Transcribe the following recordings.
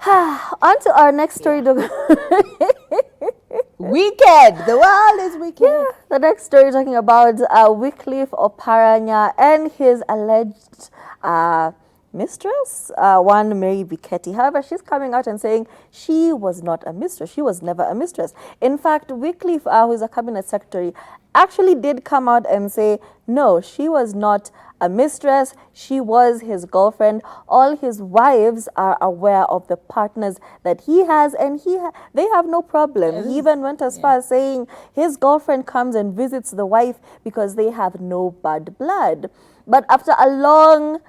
On to our next story. Weekend. The world is weekend. The next story talking about Wycliffe Oparanya and his alleged mistress, one Mary Biketi. However, she's coming out and saying she was not a mistress. She was never a mistress. In fact, Wycliffe, who is a cabinet secretary, actually did come out and say, no, she was not a mistress. She was his girlfriend. All his wives are aware of the partners that he has, and they have no problem. He even went as far as saying his girlfriend comes and visits the wife because they have no bad blood. But after a long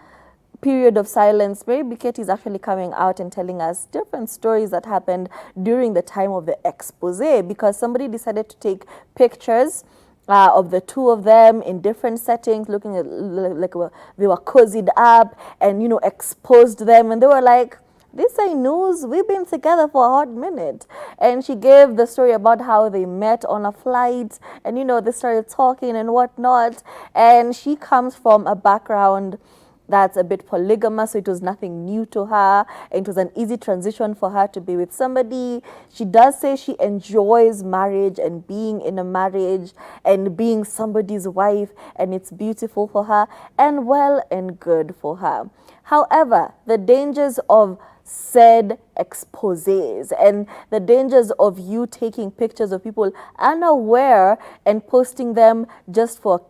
period of silence, Mary Biketi is actually coming out and telling us different stories that happened during the time of the expose, because somebody decided to take pictures of the two of them in different settings, looking at like they were cozied up and, exposed them. And they were like, this ain't news. We've been together for a hot minute. And she gave the story about how they met on a flight and, they started talking and whatnot. And she comes from a background that's a bit polygamous, so it was nothing new to her. It was an easy transition for her to be with somebody. She does say she enjoys marriage and being in a marriage and being somebody's wife, and it's beautiful for her and well and good for her. However, the dangers of said exposés and the dangers of you taking pictures of people unaware and posting them just for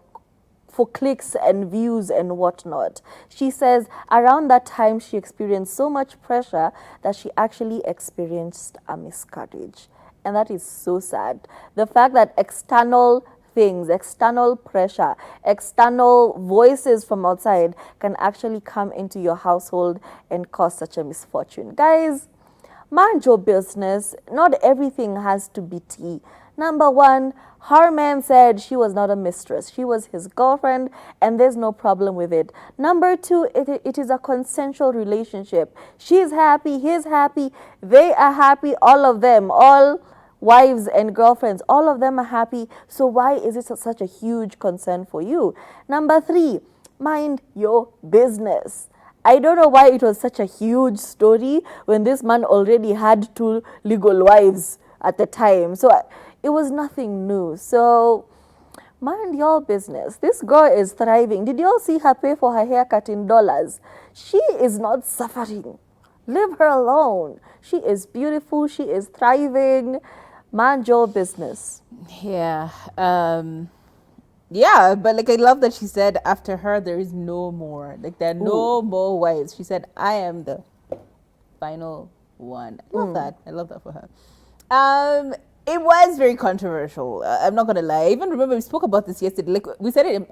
clicks and views and whatnot. She says around that time she experienced so much pressure that she actually experienced a miscarriage. And that is so sad. The fact that external things, external pressure, external voices from outside can actually come into your household and cause such a misfortune. Guys, mind your business. Not everything has to be tea. Number one, her man said she was not a mistress. She was his girlfriend, and there's no problem with it. Number two, it is a consensual relationship. She's happy, he's happy, they are happy, all of them, all wives and girlfriends, all of them are happy. So why is it such a huge concern for you? Number three, mind your business. I don't know why it was such a huge story when this man already had 2 legal wives at the time. So it was nothing new. So mind your business. This girl is thriving. Did you all see her pay for her haircut in dollars? She is not suffering. Leave her alone. She is beautiful. She is thriving. Mind your business. Yeah. Yeah, but I love that she said after her there is no more. There are no more wives. She said, I am the final one. I love that. I love that for her. It was very controversial. I'm not gonna lie. I even remember we spoke about this yesterday. We said it.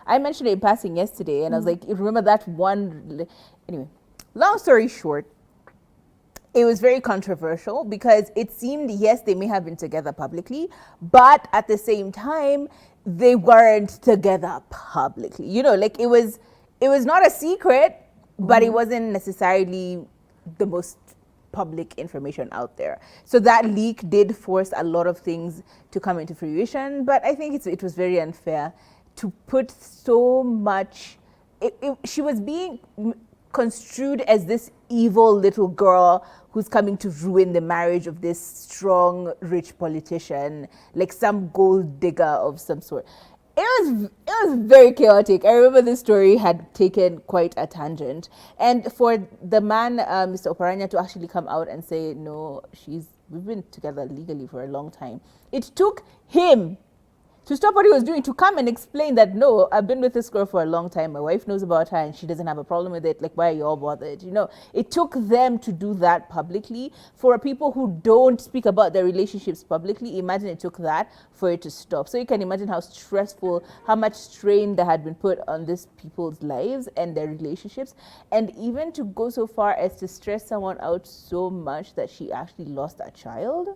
I mentioned it in passing yesterday, and I was like, you remember that one? Anyway, long story short, it was very controversial because it seemed, yes, they may have been together publicly, but at the same time, they weren't together publicly. It was not a secret, but it wasn't necessarily the most public information out there. So that leak did force a lot of things to come into fruition, but I think it was very unfair to put so much. She was being construed as this evil little girl who's coming to ruin the marriage of this strong, rich politician, like some gold digger of some sort. It was very chaotic. I remember this story had taken quite a tangent. And for the man, Mr. Oparanya, to actually come out and say, no, we've been together legally for a long time. It took him to stop what he was doing to come and explain that, no, I've been with this girl for a long time. My wife knows about her and she doesn't have a problem with it. Why are you all bothered? It took them to do that publicly. For people who don't speak about their relationships publicly, imagine it took that for it to stop. So you can imagine how stressful, how much strain that had been put on these people's lives and their relationships. And even to go so far as to stress someone out so much that she actually lost a child.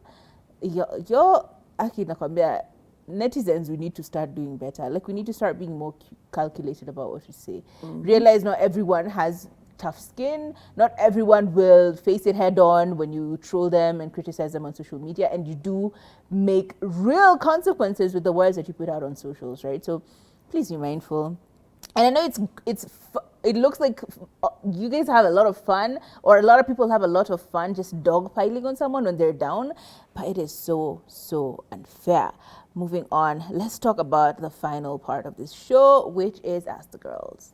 Netizens, we need to start doing better. We need to start being more calculated about what we say. Realize not everyone has tough skin. Not everyone will face it head on when you troll them and criticize them on social media. And you do make real consequences with the words that you put out on socials, right? So please be mindful. And I know it's it looks like you guys have a lot of fun, or a lot of people have a lot of fun just dogpiling on someone when they're down, but it is so unfair. Moving on, let's talk about the final part of this show, which is Ask the Girls.